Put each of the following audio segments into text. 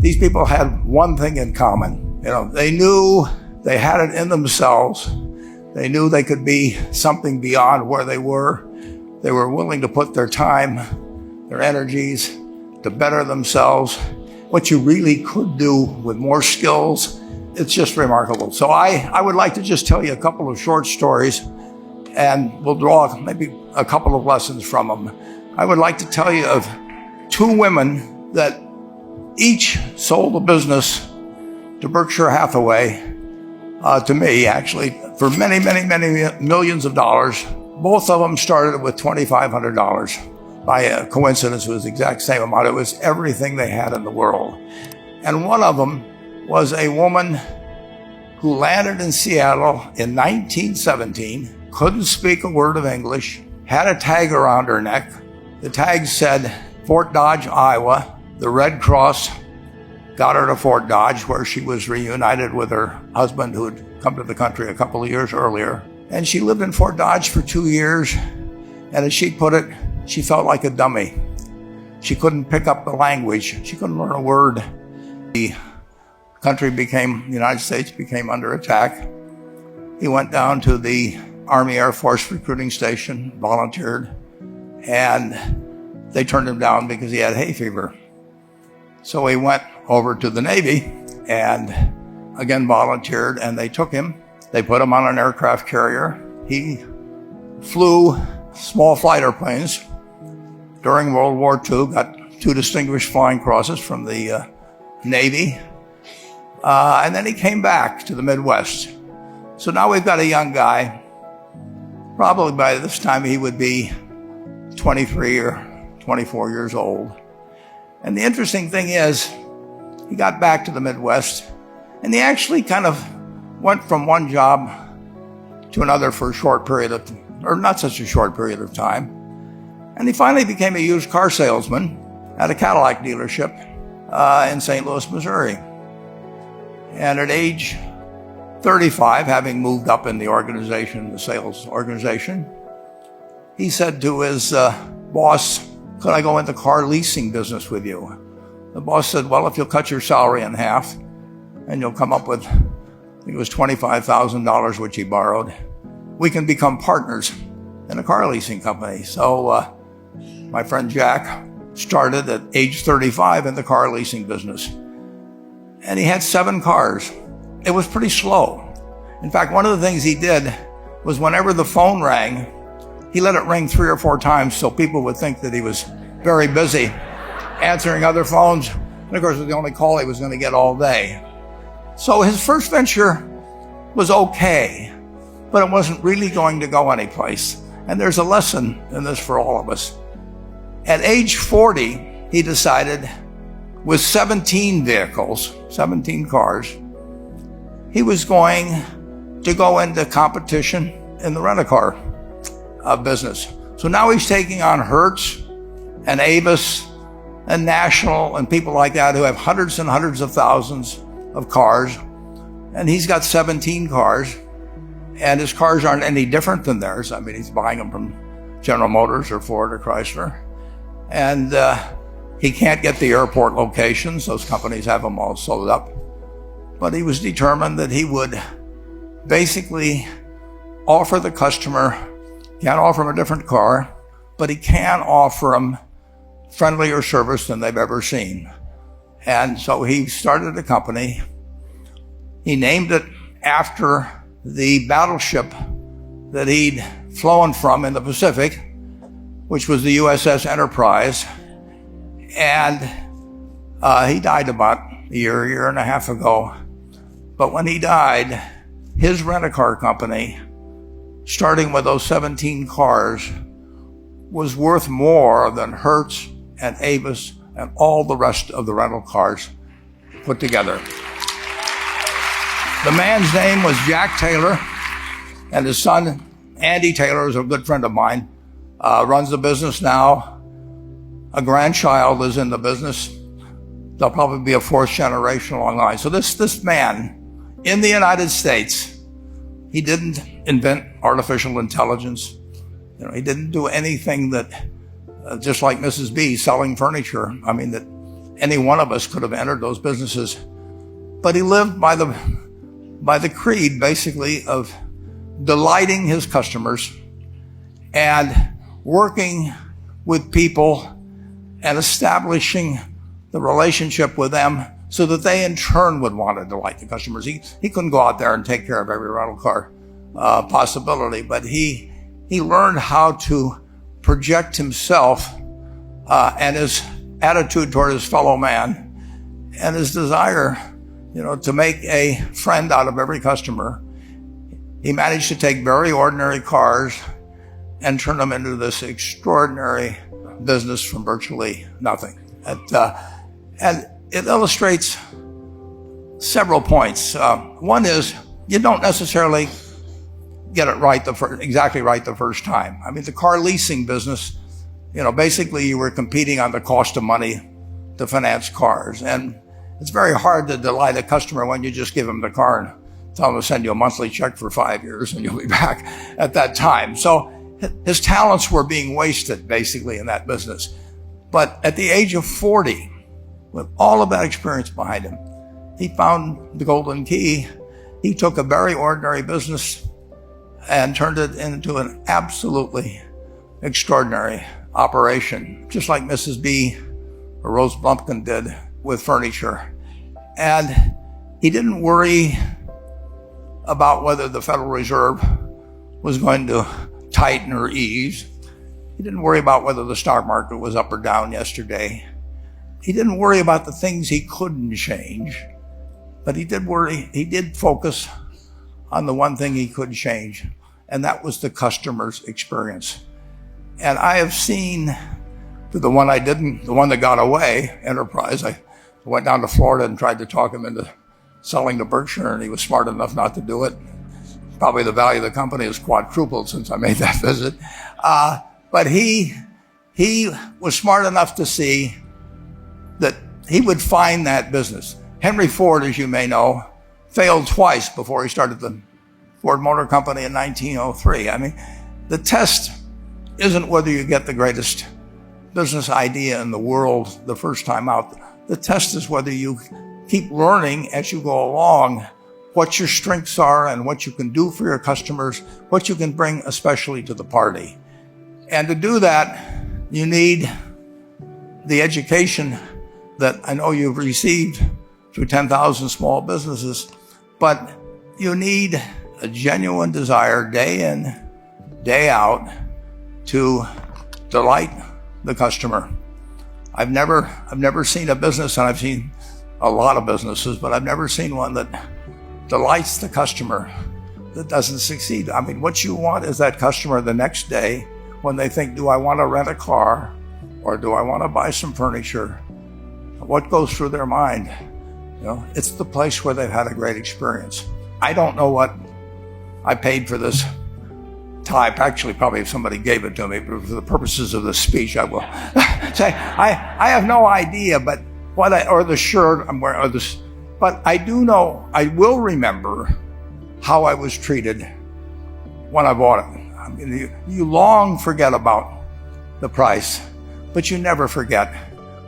these people had one thing in common. They knew they had it in themselves. They knew they could be something beyond where they were. They were willing to put their time, their energies to better themselves. What you really could do with more skills, it's just remarkable. So I would like to just tell you a couple of short stories, and we'll draw maybe a couple of lessons from them. I would like to tell you of two women that each sold a business to Berkshire Hathaway, to me actually, for many, many, many millions of dollars. Both of them started with $2,500. By a coincidence, it was the exact same amount. It was everything they had in the world. And one of them was a woman who landed in Seattle in 1917, couldn't speak a word of English, had a tag around her neck. The tag said Fort Dodge, Iowa. The Red Cross got her to Fort Dodge, where she was reunited with her husband who had come to the country a couple of years earlier. And she lived in Fort Dodge for 2 years. And as she put it, she felt like a dummy. She couldn't pick up the language. She couldn't learn a word. The United States became under attack. He went down to the Army Air Force recruiting station, volunteered, and they turned him down because he had hay fever. So he went over to the Navy and again volunteered, and they took him. They put him on an aircraft carrier. He flew small flight airplanes during World War II, got 2 distinguished flying crosses from the Navy, and then he came back to the Midwest. So now we've got a young guy. Probably by this time he would be 23 or 24 years old. And the interesting thing is, he got back to the Midwest, and he actually kind of went from one job to another for a short period of, or not such a short period of time. And he finally became a used car salesman at a Cadillac dealership in St. Louis, Missouri. And at age 35, having moved up in the organization, the sales organization, he said to his boss, "Could I go into car leasing business with you?" The boss said, "Well, if you'll cut your salary in half and you'll come up with, I think it was $25,000, which he borrowed, we can become partners in a car leasing company." So my friend Jack started at age 35 in the car leasing business. And he had 7 cars. It was pretty slow. In fact, one of the things he did was whenever the phone rang, he let it ring 3 or 4 times so people would think that he was very busy answering other phones. And of course, it was the only call he was going to get all day. So his first venture was okay, but it wasn't really going to go anyplace. And there's a lesson in this for all of us. At age 40, he decided, with 17 vehicles, 17 cars, he was going to go into competition in the rent-a-car business. So now he's taking on Hertz and Avis and National and people like that who have hundreds and hundreds of thousands of cars. And he's got 17 cars, and his cars aren't any different than theirs. I mean, he's buying them from General Motors or Ford or Chrysler. And he can't get the airport locations. Those companies have them all sold up. But he was determined that he would basically offer the customer, can't offer him a different car, but he can offer them friendlier service than they've ever seen. And so he started a company. He named it after the battleship that he'd flown from in the Pacific, which was the USS Enterprise. And he died about a year and a half ago. But when he died, his rent-a-car company, starting with those 17 cars, was worth more than Hertz and Avis and all the rest of the rental cars put together. The man's name was Jack Taylor, and his son, Andy Taylor, is a good friend of mine, runs the business now. A grandchild is in the business. There'll probably be a 4th generation along the line. So this man in the United States, he didn't invent artificial intelligence. He didn't do anything that, just like Mrs. B selling furniture. I mean, that any one of us could have entered those businesses. But he lived by the creed, basically, of delighting his customers and working with people and establishing the relationship with them so that they in turn would want to delight the customers. He couldn't go out there and take care of every rental car possibility, but he learned how to project himself and his attitude toward his fellow man and his desire, to make a friend out of every customer. He managed to take very ordinary cars and turn them into this extraordinary business from virtually nothing. And it illustrates several points. One is you don't necessarily get it right exactly right the first time. I mean, the car leasing business, basically you were competing on the cost of money to finance cars. And it's very hard to delight a customer when you just give them the car and tell them to send you a monthly check for 5 years and you'll be back at that time. So his talents were being wasted basically in that business. But at the age of 40, with all of that experience behind him, he found the golden key. He took a very ordinary business and turned it into an absolutely extraordinary operation, just like Mrs. B or Rose Blumpkin did with furniture. And he didn't worry about whether the Federal Reserve was going to tighten or ease. He didn't worry about whether the stock market was up or down yesterday. He didn't worry about the things he couldn't change, but he did focus on the one thing he could change, and that was the customer's experience. And I have seen the one that got away, Enterprise. I went down to Florida and tried to talk him into selling to Berkshire, and he was smart enough not to do it. Probably the value of the company has quadrupled since I made that visit. But he was smart enough to see that he would find that business. Henry Ford, as you may know, failed twice before he started the Ford Motor Company in 1903. I mean, the test isn't whether you get the greatest business idea in the world the first time out. The test is whether you keep learning as you go along what your strengths are and what you can do for your customers, what you can bring especially to the party. And to do that, you need the education that I know you've received through 10,000 small businesses, but you need a genuine desire day in, day out to delight the customer. I've never seen a business, and I've seen a lot of businesses, but I've never seen one that delights the customer that doesn't succeed. I mean, what you want is that customer the next day when they think, do I want to rent a car or do I want to buy some furniture? What goes through their mind? It's the place where they've had a great experience. I don't know what I paid for this tie. Actually, probably if somebody gave it to me, but for the purposes of this speech, I will say I have no idea. But or the shirt I'm wearing, but I do know I will remember how I was treated when I bought it. I mean, you long forget about the price, but you never forget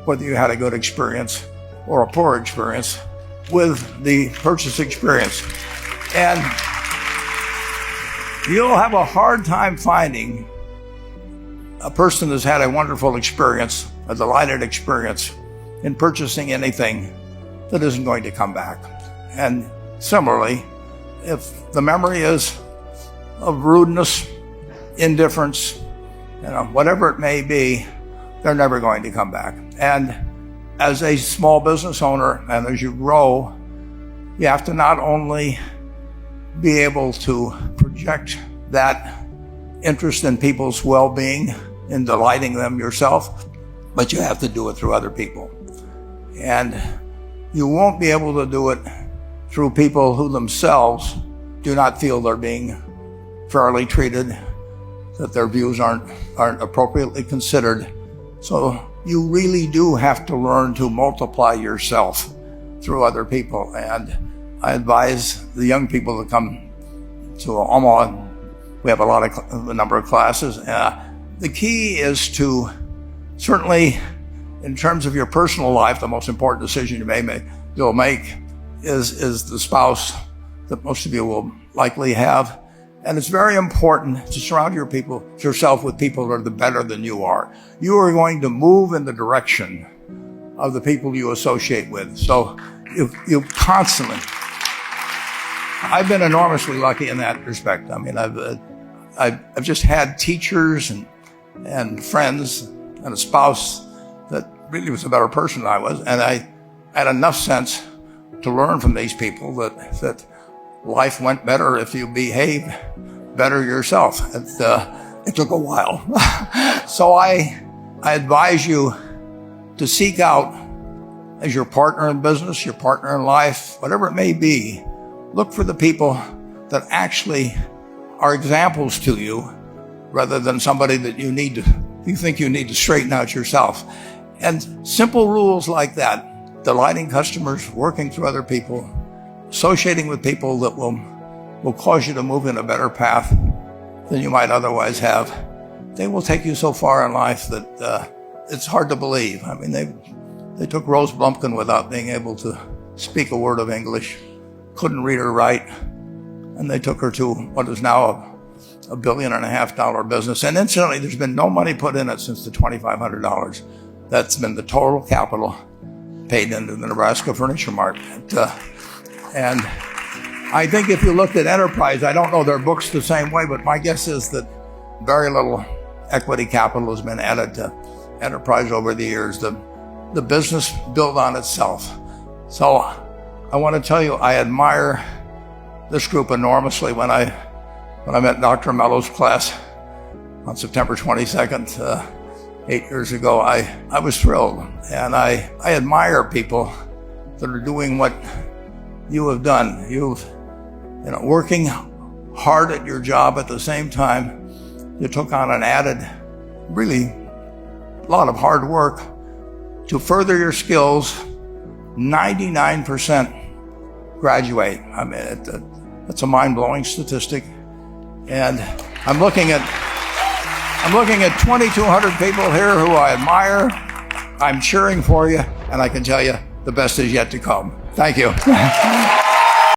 whether you had a good experience or a poor experience with the purchase experience. And you'll have a hard time finding a person that's had a wonderful experience, a delighted experience in purchasing anything that isn't going to come back. And similarly, if the memory is of rudeness, indifference, whatever it may be, they're never going to come back. And as a small business owner, and as you grow, you have to not only be able to project that interest in people's well-being, in delighting them yourself, but you have to do it through other people. And you won't be able to do it through people who themselves do not feel they're being fairly treated, that their views aren't appropriately considered. So you really do have to learn to multiply yourself through other people. And I advise the young people that come to Omaha. We have a number of classes. The key is to certainly In terms of your personal life, the most important decision you'll make is the spouse that most of you will likely have. And it's very important to surround yourself with people that are better than you are. You are going to move in the direction of the people you associate with. So you constantly, I've been enormously lucky in that respect. I mean, I've just had teachers and friends and a spouse that really was a better person than I was. And I had enough sense to learn from these people that life went better if you behave better yourself. It took a while. So I advise you to seek out, as your partner in business, your partner in life, whatever it may be, look for the people that actually are examples to you rather than somebody that you think you need to straighten out yourself. And simple rules like that, delighting customers, working through other people, associating with people that will cause you to move in a better path than you might otherwise have. They will take you so far in life that it's hard to believe. I mean, they took Rose Blumpkin without being able to speak a word of English, couldn't read or write, and they took her to what is now $1.5 billion business. And incidentally, there's been no money put in it since the $2,500. That's been the total capital paid into the Nebraska Furniture Mart. And I think if you looked at Enterprise, I don't know their books the same way, but my guess is that very little equity capital has been added to Enterprise over the years. The business built on itself. So I want to tell you, I admire this group enormously. When I met Dr. Mello's class on September 22nd, 8 years ago, I was thrilled. And I admire people that are doing what you have done. Working hard at your job at the same time, you took on an added, really, lot of hard work to further your skills. 99% graduate. I mean, that's a mind-blowing statistic. And I'm looking at 2,200 people here who I admire. I'm cheering for you, and I can tell you the best is yet to come. Thank you.